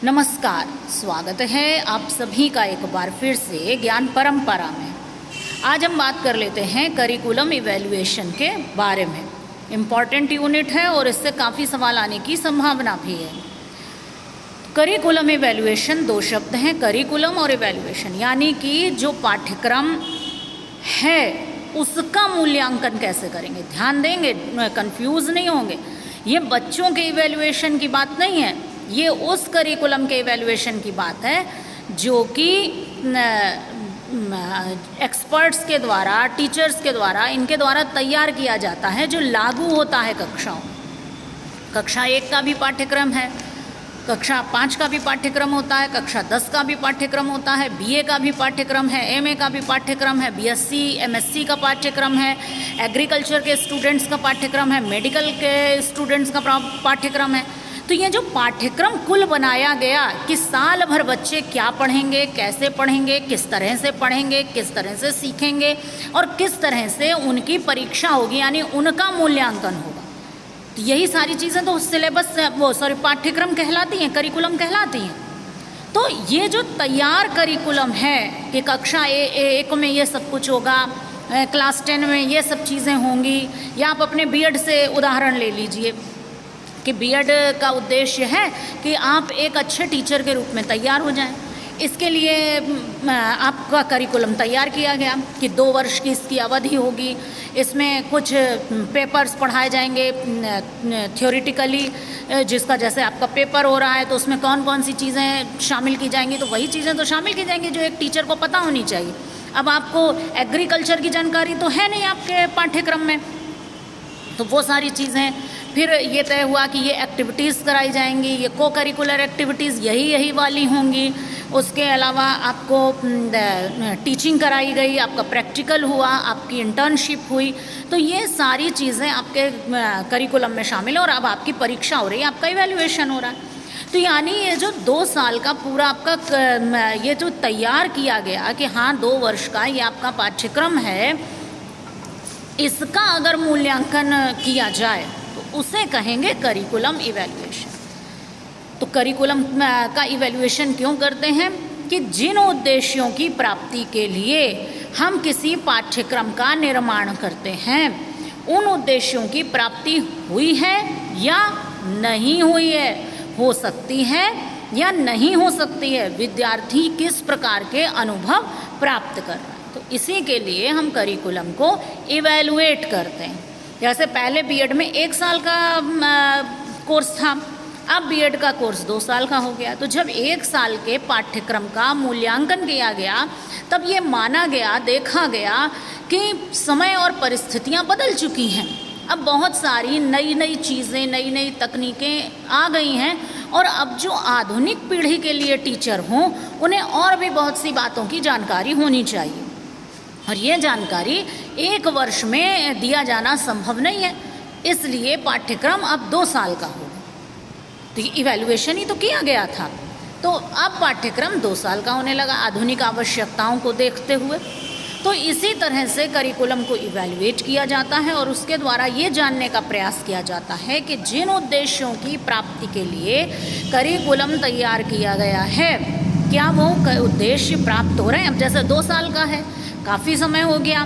नमस्कार, स्वागत है आप सभी का एक बार फिर से ज्ञान परंपरा में। आज हम बात कर लेते हैं करिकुलम इवैल्यूएशन के बारे में। इम्पॉर्टेंट यूनिट है और इससे काफ़ी सवाल आने की संभावना भी है। करिकुलम इवैल्यूएशन, दो शब्द हैं, करिकुलम और इवैल्यूएशन, यानी कि जो पाठ्यक्रम है उसका मूल्यांकन कैसे करेंगे। ध्यान देंगे, कंफ्यूज नहीं होंगे। ये बच्चों के इवैल्यूएशन की बात नहीं है, ये उस करिकुलम के इवैल्यूएशन की बात है जो कि एक्सपर्ट्स के द्वारा, टीचर्स के द्वारा, इनके द्वारा तैयार किया जाता है, जो लागू होता है कक्षाओं। कक्षा 1 का भी पाठ्यक्रम है, कक्षा 5 का भी पाठ्यक्रम होता है, कक्षा 10 का भी पाठ्यक्रम होता है, बीए का भी पाठ्यक्रम है, एमए का भी पाठ्यक्रम है, बीएससी एमएससी का पाठ्यक्रम है, एग्रीकल्चर के स्टूडेंट्स का पाठ्यक्रम है, मेडिकल के स्टूडेंट्स का पाठ्यक्रम है। तो ये जो पाठ्यक्रम कुल बनाया गया कि साल भर बच्चे क्या पढ़ेंगे, कैसे पढ़ेंगे, किस तरह से पढ़ेंगे, किस तरह से सीखेंगे और किस तरह से उनकी परीक्षा होगी, यानी उनका मूल्यांकन होगा। तो यही सारी चीज़ें तो सिलेबस पाठ्यक्रम कहलाती हैं, करिकुलम कहलाती हैं। तो ये जो तैयार करिकुलम है कि कक्षा एक में ये सब कुछ होगा, क्लास 10 में ये सब चीज़ें होंगी, या आप अपने बीएड से उदाहरण ले लीजिए कि बीएड का उद्देश्य है कि आप एक अच्छे टीचर के रूप में तैयार हो जाएं। इसके लिए आपका करिकुलम तैयार किया गया कि 2 वर्ष की इसकी अवधि होगी, इसमें कुछ पेपर्स पढ़ाए जाएंगे थ्योरेटिकली, जिसका जैसे आपका पेपर हो रहा है तो उसमें कौन कौन सी चीज़ें शामिल की जाएंगी, तो वही चीज़ें तो शामिल की जाएंगी जो एक टीचर को पता होनी चाहिए। अब आपको एग्रीकल्चर की जानकारी तो है नहीं आपके पाठ्यक्रम में, तो वो सारी चीज़ें। फिर ये तय हुआ कि ये एक्टिविटीज़ कराई जाएंगी, ये को करिकुलर एक्टिविटीज़ यही वाली होंगी। उसके अलावा आपको टीचिंग कराई गई, आपका प्रैक्टिकल हुआ, आपकी इंटर्नशिप हुई। तो ये सारी चीज़ें आपके करिकुलम में शामिल है और अब आपकी परीक्षा हो रही है, आपका इवैल्यूएशन हो रहा है। तो यानी ये जो 2 साल का पूरा आपका ये जो तैयार किया गया कि हाँ 2 वर्ष का ये आपका पाठ्यक्रम है, इसका अगर मूल्यांकन किया जाए तो उसे कहेंगे करिकुलम इवैल्यूएशन। तो करिकुलम का इवैल्यूएशन क्यों करते हैं कि जिन उद्देश्यों की प्राप्ति के लिए हम किसी पाठ्यक्रम का निर्माण करते हैं, उन उद्देश्यों की प्राप्ति हुई है या नहीं हुई है, हो सकती है या नहीं हो सकती है, विद्यार्थी किस प्रकार के अनुभव प्राप्त कर रहा है। तो इसी के लिए हम करिकुलम को इवैल्यूएट करते हैं। जैसे पहले बीएड में 1 साल का कोर्स था, अब बीएड का कोर्स 2 साल का हो गया। तो जब 1 साल के पाठ्यक्रम का मूल्यांकन किया गया, तब ये माना गया, देखा गया कि समय और परिस्थितियाँ बदल चुकी हैं। अब बहुत सारी नई नई चीज़ें, नई नई तकनीकें आ गई हैं और अब जो आधुनिक पीढ़ी के लिए टीचर हों, उन्हें और भी बहुत सी बातों की जानकारी होनी चाहिए और ये जानकारी 1 वर्ष में दिया जाना संभव नहीं है। इसलिए पाठ्यक्रम अब 2 साल का होगा। तो इवैल्यूएशन ही तो किया गया था, तो अब पाठ्यक्रम 2 साल का होने लगा आधुनिक आवश्यकताओं को देखते हुए। तो इसी तरह से करिकुलम को इवैल्यूएट किया जाता है और उसके द्वारा ये जानने का प्रयास किया जाता है कि जिन उद्देश्यों की प्राप्ति के लिए करिकुलम तैयार किया गया है, क्या वो उद्देश्य प्राप्त हो रहे हैं। अब जैसे 2 साल का है, काफ़ी समय हो गया,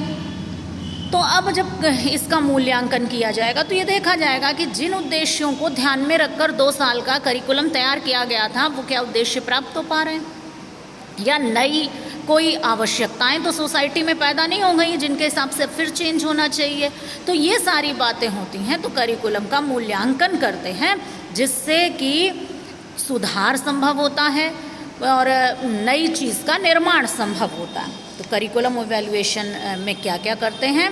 तो अब जब इसका मूल्यांकन किया जाएगा तो ये देखा जाएगा कि जिन उद्देश्यों को ध्यान में रखकर 2 साल का करिकुलम तैयार किया गया था, वो क्या उद्देश्य प्राप्त हो पा रहे हैं, या नई कोई आवश्यकताएं तो सोसाइटी में पैदा नहीं हो गई जिनके हिसाब से फिर चेंज होना चाहिए। तो ये सारी बातें होती हैं, तो करिकुलम का मूल्यांकन करते हैं जिससे कि सुधार संभव होता है और नई चीज़ का निर्माण संभव होता है। तो करिकुलम इवैल्यूएशन में क्या क्या करते हैं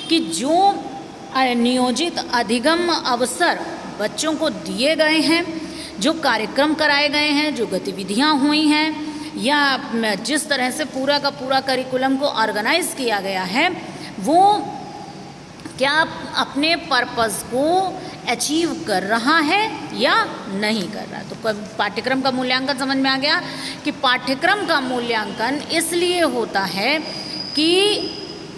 कि जो नियोजित अधिगम अवसर बच्चों को दिए गए हैं, जो कार्यक्रम कराए गए हैं, जो गतिविधियां हुई हैं, या जिस तरह से पूरा का पूरा करिकुलम को ऑर्गेनाइज किया गया है, वो क्या अपने पर्पस को अचीव कर रहा है या नहीं कर रहा। तो पाठ्यक्रम का मूल्यांकन समझ में आ गया कि पाठ्यक्रम का मूल्यांकन इसलिए होता है कि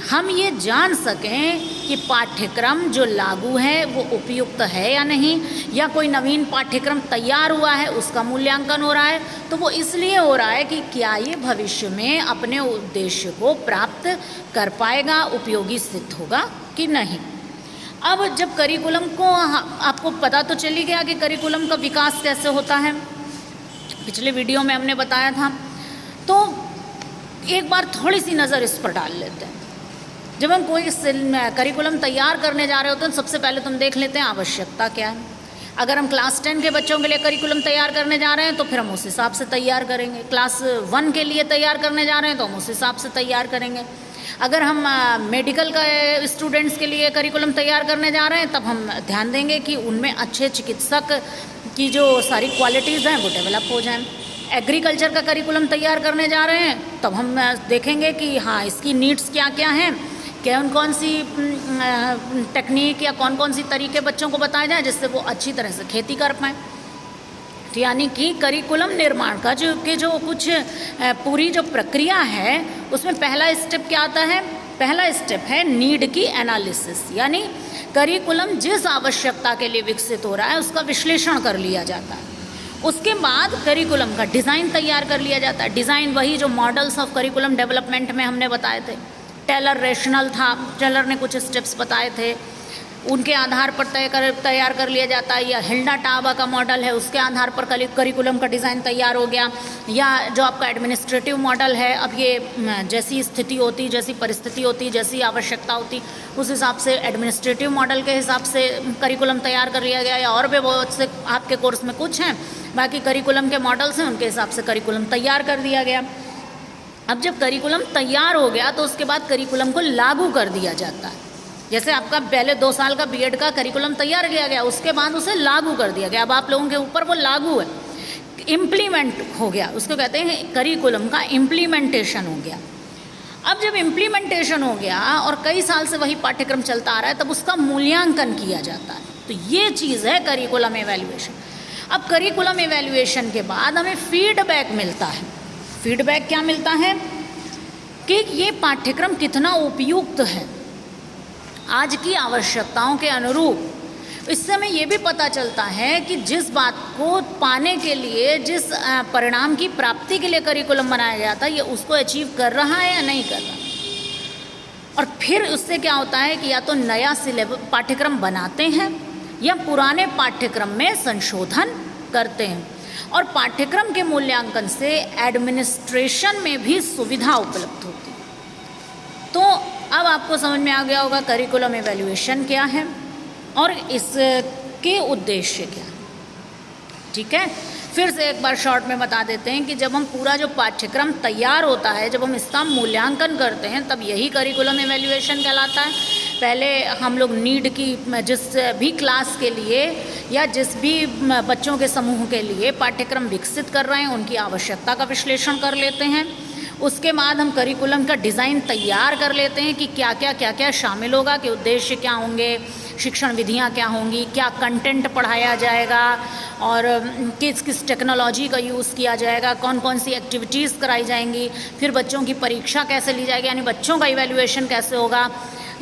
हम ये जान सकें कि पाठ्यक्रम जो लागू है वो उपयुक्त है या नहीं, या कोई नवीन पाठ्यक्रम तैयार हुआ है उसका मूल्यांकन हो रहा है। तो वो इसलिए हो रहा है कि क्या ये भविष्य में अपने उद्देश्य को प्राप्त कर पाएगा, उपयोगी सिद्ध होगा कि नहीं। अब जब करिकुलम को, आपको पता तो चली गया कि करिकुलम का विकास कैसे होता है, पिछले वीडियो में हमने बताया था। तो एक बार थोड़ी सी नज़र इस पर डाल लेते हैं। जब हम कोई करिकुलम तैयार करने जा रहे होते हैं, सबसे पहले तुम देख लेते हैं आवश्यकता क्या है। अगर हम क्लास 10 के बच्चों के लिए करिकुलम तैयार करने जा रहे हैं तो फिर हम उस हिसाब से तैयार करेंगे। क्लास 1 के लिए तैयार करने जा रहे हैं तो हम उस हिसाब से तैयार करेंगे। अगर हम मेडिकल का स्टूडेंट्स के लिए करिकुलम तैयार करने जा रहे हैं तब हम ध्यान देंगे कि उनमें अच्छे चिकित्सक की जो सारी क्वालिटीज़ हैं वो डेवलप हो जाएं। एग्रीकल्चर का करिकुलम तैयार करने जा रहे हैं तब हम देखेंगे कि हाँ इसकी नीड्स क्या क्या हैं, कौन सी टेक्निक या कौन सी तरीके बच्चों को बताए जाए जिससे वो अच्छी तरह से खेती कर पाएँ। तो यानी कि करिकुलम निर्माण का जो कुछ पूरी जो प्रक्रिया है उसमें पहला स्टेप क्या आता है, पहला स्टेप है नीड की एनालिसिस, यानी करिकुलम जिस आवश्यकता के लिए विकसित हो रहा है उसका विश्लेषण कर लिया जाता है। उसके बाद करिकुलम का डिज़ाइन तैयार कर लिया जाता है। डिज़ाइन वही जो मॉडल्स ऑफ करिकुलम डेवलपमेंट में हमने बताए थे। टेलर रेशनल था, टेलर ने कुछ स्टेप्स बताए थे, उनके आधार पर तैयार कर लिया जाता है। या हिल्डा टाबा का मॉडल है, उसके आधार पर करिकुलम का डिज़ाइन तैयार हो गया। या जो आपका एडमिनिस्ट्रेटिव मॉडल है, अब ये जैसी स्थिति होती, जैसी परिस्थिति होती, जैसी आवश्यकता होती, उस हिसाब से एडमिनिस्ट्रेटिव मॉडल के हिसाब से करिकुलम तैयार कर लिया गया। या और भी बहुत से आपके कोर्स में कुछ हैं, बाकी करिकुलम के मॉडल्स हैं, उनके हिसाब से करिकुलम तैयार कर दिया गया। अब जब करिकुलम तैयार हो गया तो उसके बाद करिकुलम को लागू कर दिया जाता है। जैसे आपका पहले 2 साल का बीएड का करिकुलम तैयार किया गया, उसके बाद उसे लागू कर दिया गया। अब आप लोगों के ऊपर वो लागू है, इम्प्लीमेंट हो गया, उसको कहते हैं करिकुलम का इम्प्लीमेंटेशन हो गया। अब जब इम्प्लीमेंटेशन हो गया और कई साल से वही पाठ्यक्रम चलता आ रहा है तब उसका मूल्यांकन किया जाता है। तो ये चीज़ है करिकुलम एवेल्युएशन। अब करिकुलम एवेल्युएशन के बाद हमें फीडबैक मिलता है। फीडबैक क्या मिलता है कि ये पाठ्यक्रम कितना उपयुक्त है आज की आवश्यकताओं के अनुरूप। इससे हमें ये भी पता चलता है कि जिस बात को पाने के लिए, जिस परिणाम की प्राप्ति के लिए करिकुलम बनाया गया था, ये उसको अचीव कर रहा है या नहीं कर रहा। और फिर उससे क्या होता है कि या तो नया सिलेबस पाठ्यक्रम बनाते हैं या पुराने पाठ्यक्रम में संशोधन करते हैं। और पाठ्यक्रम के मूल्यांकन से एडमिनिस्ट्रेशन में भी सुविधा उपलब्ध होती है। तो अब आपको समझ में आ गया होगा करिकुलम एवेल्युएशन क्या है और इसके उद्देश्य क्या है। ठीक है, फिर से एक बार शॉर्ट में बता देते हैं कि जब हम पूरा जो पाठ्यक्रम तैयार होता है, जब हम इसका मूल्यांकन करते हैं तब यही करिकुलम एवेल्युएशन कहलाता है। पहले हम लोग नीड की, जिस भी क्लास के लिए या जिस भी बच्चों के समूह के लिए पाठ्यक्रम विकसित कर रहे हैं उनकी आवश्यकता का विश्लेषण कर लेते हैं। उसके बाद हम करिकुलम का डिज़ाइन तैयार कर लेते हैं कि क्या क्या शामिल होगा, कि उद्देश्य क्या होंगे, शिक्षण विधियाँ क्या होंगी, क्या कंटेंट पढ़ाया जाएगा और किस किस टेक्नोलॉजी का यूज़ किया जाएगा, कौन कौन सी एक्टिविटीज़ कराई जाएंगी, फिर बच्चों की परीक्षा कैसे ली जाएगी, यानी बच्चों का इवैल्यूएशन कैसे होगा।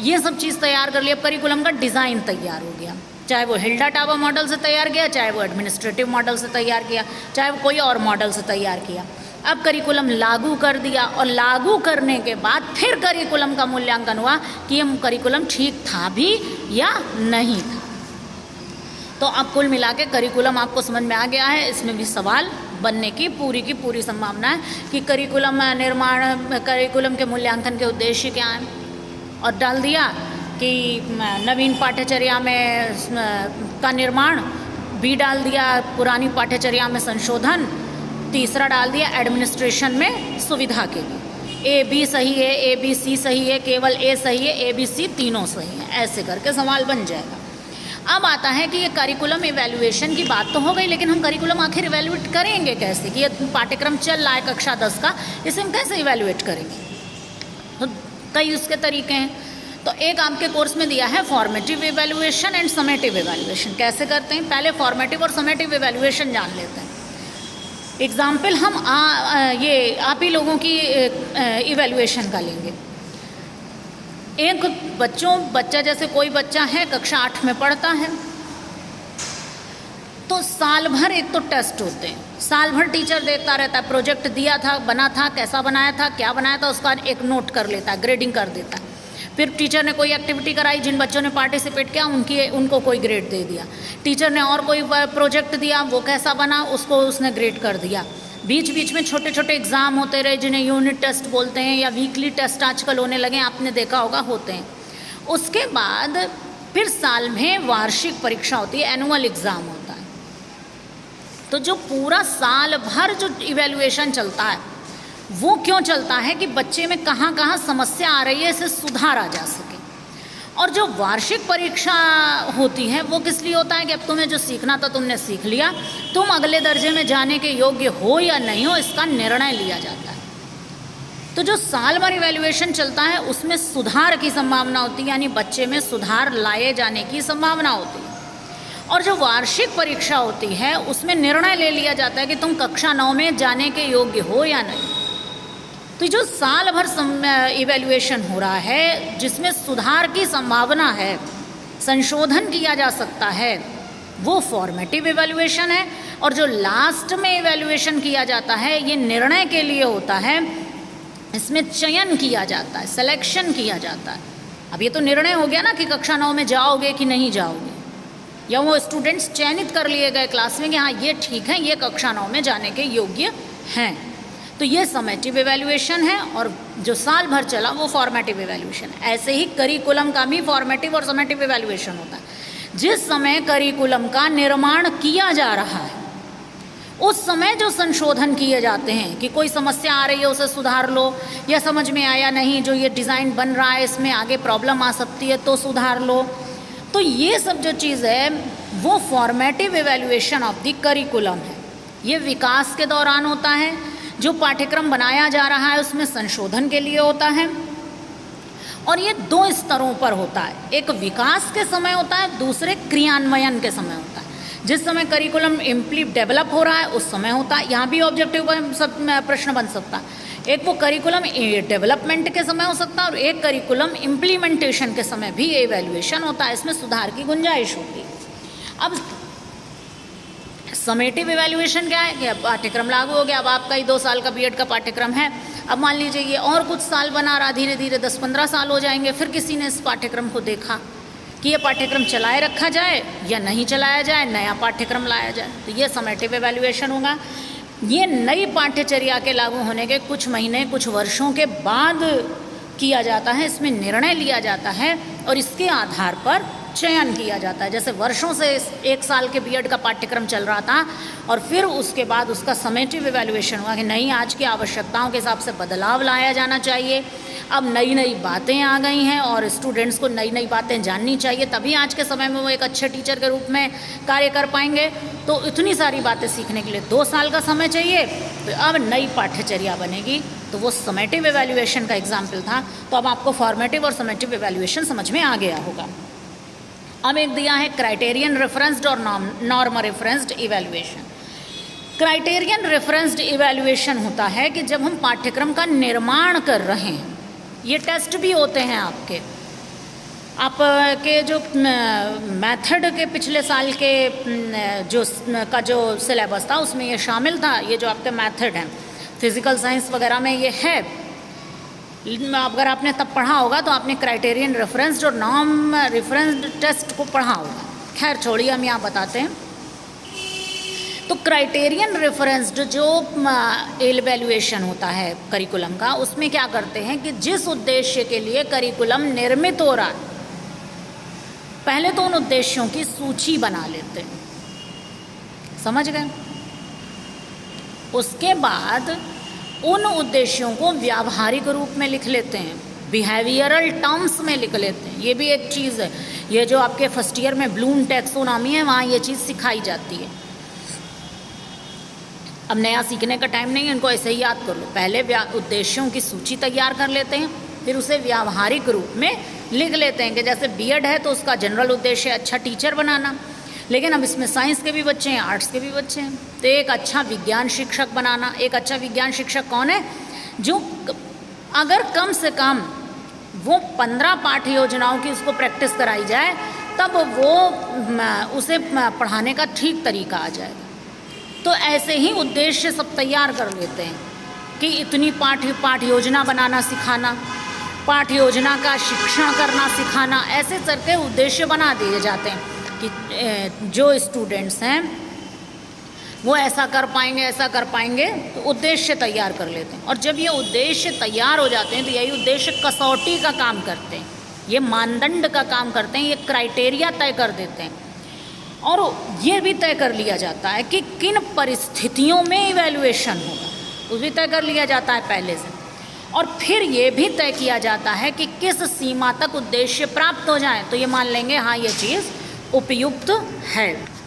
ये सब चीज़ तैयार कर लिया, करिकुलम का डिज़ाइन तैयार हो गया। चाहे वो हिल्डा टाबा मॉडल से तैयार किया, चाहे वो एडमिनिस्ट्रेटिव मॉडल से तैयार किया, चाहे वो कोई और मॉडल से तैयार किया। अब करिकुलम लागू कर दिया और लागू करने के बाद फिर करिकुलम का मूल्यांकन हुआ कि ये करिकुलम ठीक था भी या नहीं था। तो अब कुल मिला के करिकुलम आपको समझ में आ गया है। इसमें भी सवाल बनने की पूरी संभावना है कि करिकुलम निर्माण, करिकुलम के मूल्यांकन के उद्देश्य क्या हैं। और डाल दिया कि नवीन पाठ्यचर्या में का निर्माण, बी डाल दिया पुरानी पाठ्यचर्या में संशोधन, तीसरा डाल दिया एडमिनिस्ट्रेशन में सुविधा के लिए। ए बी सही है, ए बी सी सही है, केवल ए सही है, ए बी सी तीनों सही हैं, ऐसे करके सवाल बन जाएगा। अब आता है कि ये करिकुलम इवैल्यूएशन की बात तो हो गई, लेकिन हम करिकुलम आखिर इवैल्यूएट करेंगे कैसे, कि ये पाठ्यक्रम चल रहा है कक्षा 10 का, इसे हम कैसे इवैल्यूएट करेंगे। तो कई उसके तरीके हैं। तो एक आपके कोर्स में दिया है formative evaluation and summative evaluation. कैसे करते हैं, पहले फॉर्मेटिव और समेटिव इवैल्यूएशन जान लेते हैं। एग्जाम्पल हम आप ही लोगों की इवैल्यूएशन का लेंगे। एक बच्चा जैसे कोई बच्चा है कक्षा 8 में पढ़ता है, तो साल भर एक तो टेस्ट होते हैं, साल भर टीचर देखता रहता है, प्रोजेक्ट दिया था, बना था, कैसा बनाया था, क्या बनाया था, उसका एक नोट कर लेता है, ग्रेडिंग कर देता है। फिर टीचर ने कोई एक्टिविटी कराई, जिन बच्चों ने पार्टिसिपेट किया उनको कोई ग्रेड दे दिया। टीचर ने और कोई प्रोजेक्ट दिया, वो कैसा बना उसको उसने ग्रेड कर दिया। बीच बीच में छोटे छोटे एग्ज़ाम होते रहे, जिन्हें यूनिट टेस्ट बोलते हैं या वीकली टेस्ट आजकल होने लगे, आपने देखा होगा, होते हैं। उसके बाद फिर साल में वार्षिक परीक्षा होती है, एनुअल एग्ज़ाम होता है। तो जो पूरा साल भर जो इवैल्यूएशन चलता है वो क्यों चलता है कि बच्चे में कहाँ कहाँ समस्या आ रही है, इसे सुधार आ जा सके। और जो वार्षिक परीक्षा होती है वो किस लिए होता है कि अब तुम्हें जो सीखना था तुमने सीख लिया, तुम अगले दर्जे में जाने के योग्य हो या नहीं हो, इसका निर्णय लिया जाता है। तो जो साल भर इवैल्यूएशन चलता है उसमें सुधार की संभावना होती है, यानी बच्चे में सुधार लाए जाने की संभावना होती है। और जो वार्षिक परीक्षा होती है उसमें निर्णय ले लिया जाता है कि तुम कक्षा 9 में जाने के योग्य हो या नहीं। तो जो साल भर इवैल्यूएशन हो रहा है, जिसमें सुधार की संभावना है, संशोधन किया जा सकता है, वो फॉर्मेटिव इवैल्यूएशन है। और जो लास्ट में इवैल्यूएशन किया जाता है ये निर्णय के लिए होता है, इसमें चयन किया जाता है, सिलेक्शन किया जाता है। अब ये तो निर्णय हो गया ना कि कक्षा 9 में जाओगे कि नहीं जाओगे, या वो स्टूडेंट्स चयनित कर लिए गए क्लास में कि हाँ ये ठीक है, ये कक्षा 9 में जाने के योग्य हैं। तो ये समेटिव इवैल्यूएशन है, और जो साल भर चला वो फॉर्मेटिव इवैल्यूएशन। ऐसे ही करिकुलम का भी फॉर्मेटिव और समेटिव इवैल्यूएशन होता है। जिस समय करिकुलम का निर्माण किया जा रहा है उस समय जो संशोधन किए जाते हैं कि कोई समस्या आ रही है उसे सुधार लो, या समझ में आया नहीं, जो ये डिज़ाइन बन रहा है इसमें आगे प्रॉब्लम आ सकती है तो सुधार लो। तो ये सब जो चीज़ है वो formative evaluation of the curriculum है। ये विकास के दौरान होता है, जो पाठ्यक्रम बनाया जा रहा है उसमें संशोधन के लिए होता है। और ये 2 स्तरों पर होता है, एक विकास के समय होता है, दूसरे क्रियान्वयन के समय होता है। जिस समय करिकुलम डेवलप हो रहा है उस समय होता है। यहाँ भी ऑब्जेक्टिव पर सब प्रश्न बन सकता है। एक वो करिकुलम डेवलपमेंट के समय हो सकता है और एक करिकुलम इम्प्लीमेंटेशन के समय भी ये इवैल्यूएशन होता है, इसमें सुधार की गुंजाइश होती है। अब समेटिव इवैल्यूएशन क्या है कि अब पाठ्यक्रम लागू हो गया, अब आपका ही 2 साल का बीएड का पाठ्यक्रम है, अब मान लीजिए ये और कुछ साल बना रहा, धीरे धीरे 10-15 साल हो जाएंगे, फिर किसी ने इस पाठ्यक्रम को देखा कि ये पाठ्यक्रम चलाए रखा जाए या नहीं चलाया जाए, नया पाठ्यक्रम लाया जाए, तो ये समेटिव इवैल्यूएशन होगा। ये नई पाठ्यचर्या के लागू होने के कुछ महीने कुछ वर्षों के बाद किया जाता है, इसमें निर्णय लिया जाता है और इसके आधार पर चयन किया जाता है। जैसे वर्षों से 1 साल के बीएड का पाठ्यक्रम चल रहा था और फिर उसके बाद उसका समेटिव इवैल्यूएशन हुआ कि नहीं, आज की आवश्यकताओं के हिसाब से बदलाव लाया जाना चाहिए, अब नई नई बातें आ गई हैं और स्टूडेंट्स को नई नई बातें जाननी चाहिए, तभी आज के समय में वो एक अच्छे टीचर के रूप में कार्य कर पाएंगे। तो इतनी सारी बातें सीखने के लिए 2 साल का समय चाहिए, तो अब नई पाठ्यचर्या बनेगी, तो वो समेटिव इवैल्यूएशन का एग्जाम्पल था। तो अब आपको फॉर्मेटिव और समेटिव इवैल्यूएशन समझ में आ गया होगा। अब एक दिया है क्राइटेरियन रेफरेंस्ड और norm referenced evaluation. Criterion referenced evaluation होता है कि जब हम पाठ्यक्रम का निर्माण कर रहे हैं, ये टेस्ट भी होते हैं आपके जो मेथड के पिछले साल के जो सिलेबस था उसमें ये शामिल था। ये जो आपके मेथड हैं फिज़िकल साइंस वगैरह में ये है, अगर आपने तब पढ़ा होगा तो आपने क्राइटेरियन रेफरेंस्ड और नॉर्म रेफरेंस्ड टेस्ट को पढ़ा होगा। खैर छोड़िए, हम यहाँ बताते हैं। तो क्राइटेरियन रेफरेंस्ड जो इवैल्यूएशन होता है करिकुलम का, उसमें क्या करते हैं कि जिस उद्देश्य के लिए करिकुलम निर्मित हो रहा है, पहले तो उन उद्देश्यों की सूची बना लेते हैं, समझ गए। उसके बाद उन उद्देश्यों को व्यावहारिक रूप में लिख लेते हैं, बिहेवियरल टर्म्स में लिख लेते हैं। ये भी एक चीज़ है, ये जो आपके फर्स्ट ईयर में ब्लूम टैक्सोनॉमी है वहाँ ये चीज़ सिखाई जाती है। अब नया सीखने का टाइम नहीं है, इनको ऐसे ही याद कर लो। पहले उद्देश्यों की सूची तैयार कर लेते हैं, फिर उसे व्यावहारिक रूप में लिख लेते हैं कि जैसे बीएड है तो उसका जनरल उद्देश्य है अच्छा टीचर बनाना, लेकिन अब इसमें साइंस के भी बच्चे हैं, आर्ट्स के भी बच्चे हैं, तो एक अच्छा विज्ञान शिक्षक बनाना। एक अच्छा विज्ञान शिक्षक कौन है? जो अगर कम से कम वो 15 पाठ्य योजनाओं की उसको प्रैक्टिस कराई जाए, तब वो उसे पढ़ाने का ठीक तरीका आ जाएगा। तो ऐसे ही उद्देश्य सब तैयार कर लेते हैं कि इतनी पाठ्य योजना बनाना सिखाना, पाठ्य योजना का शिक्षण करना सिखाना, ऐसे करके उद्देश्य बना दिए जाते हैं कि जो स्टूडेंट्स हैं वो ऐसा कर पाएंगे, तो उद्देश्य तैयार कर लेते हैं। और जब ये उद्देश्य तैयार हो जाते हैं तो यही उद्देश्य कसौटी का काम करते हैं, ये मानदंड का काम करते हैं, ये क्राइटेरिया तय कर देते हैं। और ये भी तय कर लिया जाता है कि किन परिस्थितियों में इवैल्यूएशन होगा, वो भी तय कर लिया जाता है पहले से। और फिर ये भी तय किया जाता है कि किस सीमा तक उद्देश्य प्राप्त हो जाए, तो ये मान लेंगे हाँ ये चीज़ उपयुक्त है।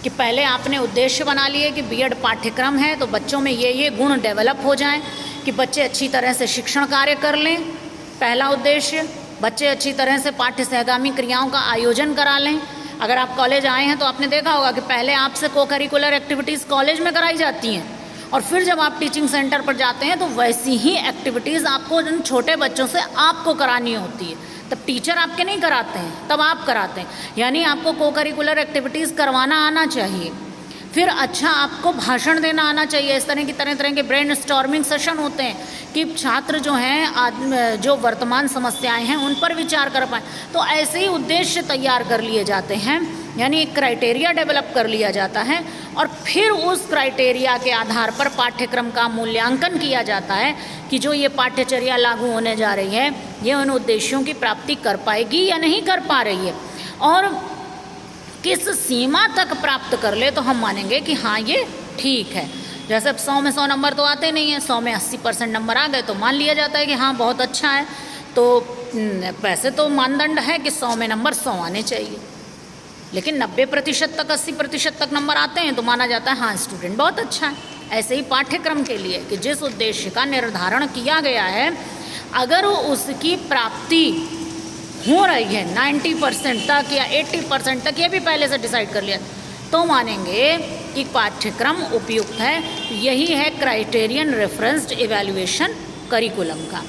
कि पहले आपने उद्देश्य बना लिए कि बीएड पाठ्यक्रम है तो बच्चों में ये गुण डेवलप हो जाएं कि बच्चे अच्छी तरह से शिक्षण कार्य कर लें। पहला उद्देश्य, बच्चे अच्छी तरह से पाठ्य सहगामी क्रियाओं का आयोजन करा लें। अगर आप कॉलेज आए हैं तो आपने देखा होगा कि पहले आपसे को करिकुलर एक्टिविटीज़ कॉलेज में कराई जाती हैं, और फिर जब आप टीचिंग सेंटर पर जाते हैं तो वैसी ही एक्टिविटीज़ आपको उन छोटे बच्चों से आपको करानी होती है। तब टीचर आपके नहीं कराते हैं, तब आप कराते हैं, यानी आपको को करिकुलर एक्टिविटीज़ करवाना आना चाहिए। फिर अच्छा आपको भाषण देना आना चाहिए। इस तरह के ब्रेन स्टॉर्मिंग सेशन होते हैं कि छात्र जो हैं जो वर्तमान समस्याएं हैं उन पर विचार कर पाएँ। तो ऐसे ही उद्देश्य तैयार कर लिए जाते हैं, यानी एक क्राइटेरिया डेवलप कर लिया जाता है, और फिर उस क्राइटेरिया के आधार पर पाठ्यक्रम का मूल्यांकन किया जाता है कि जो ये पाठ्यचर्या लागू होने जा रही है ये उन उद्देश्यों की प्राप्ति कर पाएगी या नहीं कर पा रही है, और किस सीमा तक प्राप्त कर ले तो हम मानेंगे कि हाँ ये ठीक है। जैसे 100 में 100 नंबर तो आते नहीं हैं, 100 में 80% नंबर आ गए तो मान लिया जाता है कि हाँ बहुत अच्छा है। तो वैसे तो मानदंड है कि 100 में नंबर 100 आने चाहिए, लेकिन 90% तक 80% तक नंबर आते हैं तो माना जाता है हाँ स्टूडेंट बहुत अच्छा है। ऐसे ही पाठ्यक्रम के लिए कि जिस उद्देश्य का निर्धारण किया गया है अगर उसकी प्राप्ति हो रही है 90% तक या 80% तक, ये भी पहले से डिसाइड कर लिया, तो मानेंगे कि पाठ्यक्रम उपयुक्त है। यही है क्राइटेरियन रेफरेंस्ड इवैल्यूएशन करिकुलम का,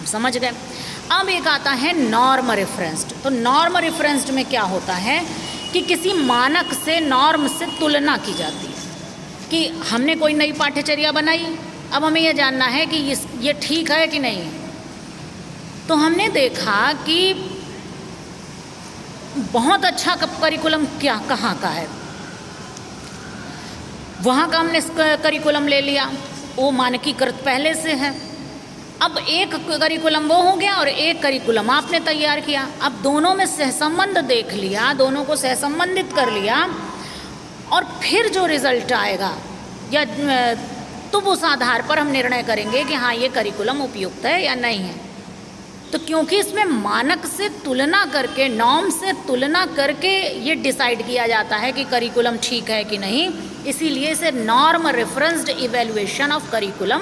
समझ गए। अब एक आता है नॉर्म रेफरेंस्ड। तो नॉर्म रेफरेंस्ड में क्या होता है कि किसी मानक से, नॉर्म से तुलना की जाती है कि हमने कोई नई पाठ्यचर्या बनाई, अब हमें यह जानना है कि ये ठीक है कि नहीं है। तो हमने देखा कि बहुत अच्छा करिकुलम कहाँ का है, वहाँ का हमने करिकुलम ले लिया, वो मानकीकृत पहले से है। अब एक करिकुलम वो हो गया और एक करिकुलम आपने तैयार किया। अब दोनों में सहसंबंध देख लिया, दोनों को सहसंबंधित कर लिया, और फिर जो रिजल्ट आएगा या तो उस आधार पर हम निर्णय करेंगे कि हाँ ये करिकुलम उपयुक्त है या नहीं है। तो क्योंकि इसमें मानक से तुलना करके, नॉर्म से तुलना करके ये डिसाइड किया जाता है कि करिकुलम ठीक है कि नहीं, इसीलिए इसे norm referenced evaluation of curriculum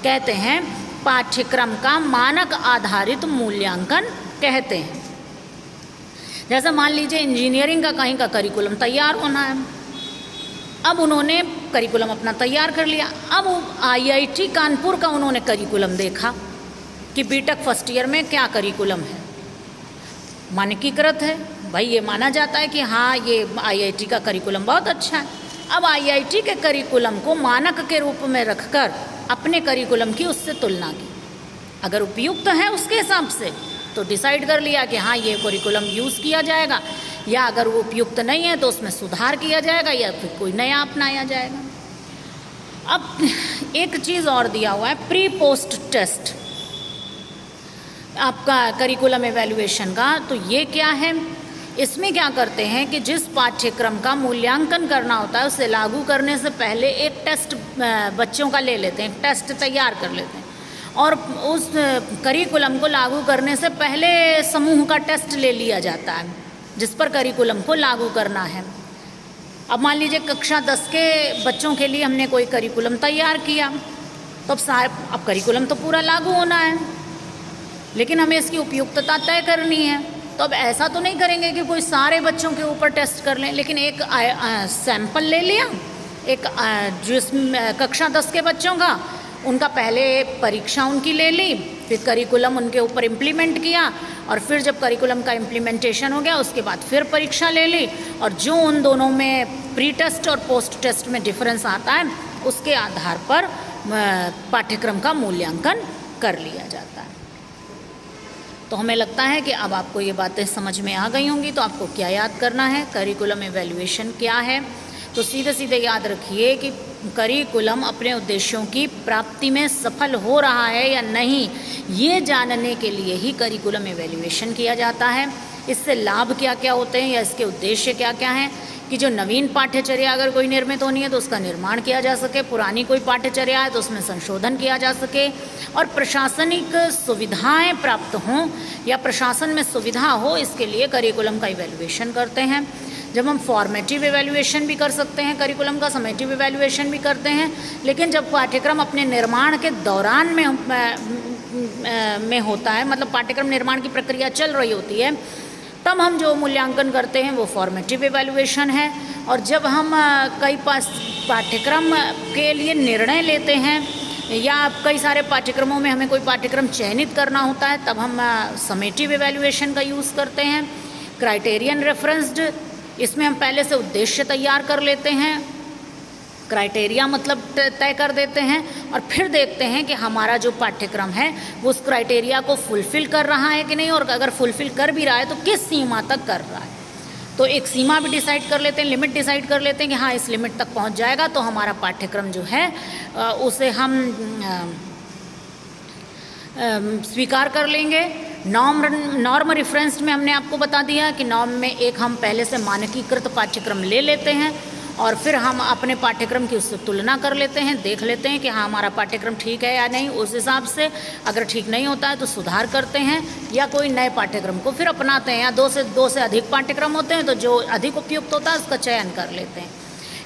कहते हैं। पाठ्यक्रम का मानक आधारित मूल्यांकन कहते हैं। जैसे मान लीजिए इंजीनियरिंग का कहीं का करिकुलम तैयार होना है, अब उन्होंने करिकुलम अपना तैयार कर लिया। अब IIT कानपुर का उन्होंने करिकुलम देखा कि बीटेक फर्स्ट ईयर में क्या करिकुलम है, मानकीकृत है, भाई ये माना जाता है कि हाँ ये IIT का करिकुलम बहुत अच्छा है। अब IIT के करिकुलम को मानक के रूप में रखकर अपने करिकुलम की उससे तुलना की, अगर उपयुक्त है उसके हिसाब से तो डिसाइड कर लिया कि हाँ ये करिकुलम यूज़ किया जाएगा, या अगर वो उपयुक्त नहीं है तो उसमें सुधार किया जाएगा या फिर कोई नया अपनाया जाएगा। अब एक चीज़ और दिया हुआ है, प्री पोस्ट टेस्ट आपका करिकुलम एवेल्युएशन का। तो ये क्या है, इसमें क्या करते हैं कि जिस पाठ्यक्रम का मूल्यांकन करना होता है उसे लागू करने से पहले एक टेस्ट बच्चों का ले लेते हैं, टेस्ट तैयार कर लेते हैं, और उस करिकुलम को लागू करने से पहले समूह का टेस्ट ले लिया जाता है जिस पर करिकुलम को लागू करना है। अब मान लीजिए कक्षा 10 के बच्चों के लिए हमने कोई करिकुलम तैयार किया, तो अब करिकुलम तो पूरा लागू होना है, लेकिन हमें इसकी उपयुक्तता तय करनी है। तो अब ऐसा तो नहीं करेंगे कि कोई सारे बच्चों के ऊपर टेस्ट कर लें, लेकिन एक सैंपल ले लिया, एक जिस कक्षा 10 के बच्चों का, उनका पहले परीक्षा उनकी ले ली, फिर करिकुलम उनके ऊपर इम्प्लीमेंट किया, और फिर जब करिकुलम का इम्प्लीमेंटेशन हो गया उसके बाद फिर परीक्षा ले ली, और जो उन दोनों में प्री टेस्ट और पोस्ट टेस्ट में डिफरेंस आता है उसके आधार पर पाठ्यक्रम का मूल्यांकन कर लिया जाता है। तो हमें लगता है कि अब आपको ये बातें समझ में आ गई होंगी। तो आपको क्या याद करना है, करिकुलम एवेल्युएशन क्या है। तो सीधे सीधे याद रखिए कि करिकुलम अपने उद्देश्यों की प्राप्ति में सफल हो रहा है या नहीं, ये जानने के लिए ही करिकुलम एवेल्युएशन किया जाता है। इससे लाभ क्या क्या होते हैं या इसके उद्देश्य क्या क्या हैं कि जो नवीन पाठ्यचर्या अगर कोई निर्मित होनी है तो उसका निर्माण किया जा सके, पुरानी कोई पाठ्यचर्या है तो उसमें संशोधन किया जा सके, और प्रशासनिक सुविधाएं प्राप्त हों या प्रशासन में सुविधा हो, इसके लिए करिकुलम का इवैल्यूएशन करते हैं। जब हम फॉर्मेटिव इवैल्यूएशन भी कर सकते हैं करिकुलम का, समेटिव इवैल्यूएशन भी करते हैं, लेकिन जब पाठ्यक्रम अपने निर्माण के दौरान में होता है, मतलब पाठ्यक्रम निर्माण की प्रक्रिया चल रही होती है, तब हम जो मूल्यांकन करते हैं वो फॉर्मेटिव इवैल्यूएशन है। और जब हम कई पाठ्यक्रम के लिए निर्णय लेते हैं या कई सारे पाठ्यक्रमों में हमें कोई पाठ्यक्रम चयनित करना होता है, तब हम समेटिव इवैल्यूएशन का यूज़ करते हैं। क्राइटेरियन रेफरेंस्ड, इसमें हम पहले से उद्देश्य तैयार कर लेते हैं, क्राइटेरिया मतलब तय कर देते हैं, और फिर देखते हैं कि हमारा जो पाठ्यक्रम है वो उस क्राइटेरिया को फुलफ़िल कर रहा है कि नहीं, और अगर फुलफ़िल कर भी रहा है तो किस सीमा तक कर रहा है। तो एक सीमा भी डिसाइड कर लेते हैं, लिमिट डिसाइड कर लेते हैं कि हाँ इस लिमिट तक पहुंच जाएगा तो हमारा पाठ्यक्रम जो है उसे हम स्वीकार कर लेंगे। नॉर्म रेफरेंस्ड में हमने आपको बता दिया कि नॉर्म में एक हम पहले से मानकीकृत पाठ्यक्रम ले लेते हैं और फिर हम अपने पाठ्यक्रम की उससे तुलना कर लेते हैं, देख लेते हैं कि हाँ हमारा पाठ्यक्रम ठीक है या नहीं। उस हिसाब से अगर ठीक नहीं होता है तो सुधार करते हैं या कोई नए पाठ्यक्रम को फिर अपनाते हैं, या दो से अधिक पाठ्यक्रम होते हैं तो जो अधिक उपयुक्त होता है उसका चयन कर लेते हैं।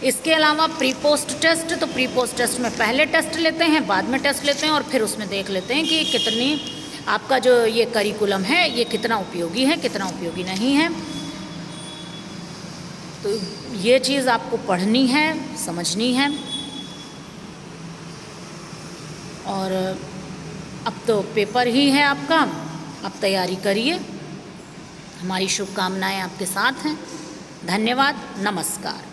इसके अलावा प्री पोस्ट टेस्ट, तो प्री पोस्ट टेस्ट में पहले टेस्ट लेते हैं, बाद में टेस्ट लेते हैं, और फिर उसमें देख लेते हैं कि कितनी आपका जो ये करिकुलम है ये कितना उपयोगी है, कितना उपयोगी नहीं है। तो ये चीज़ आपको पढ़नी है, समझनी है। और अब तो पेपर ही है आपका, अब तैयारी करिए। हमारी शुभकामनाएं आपके साथ हैं। धन्यवाद, नमस्कार।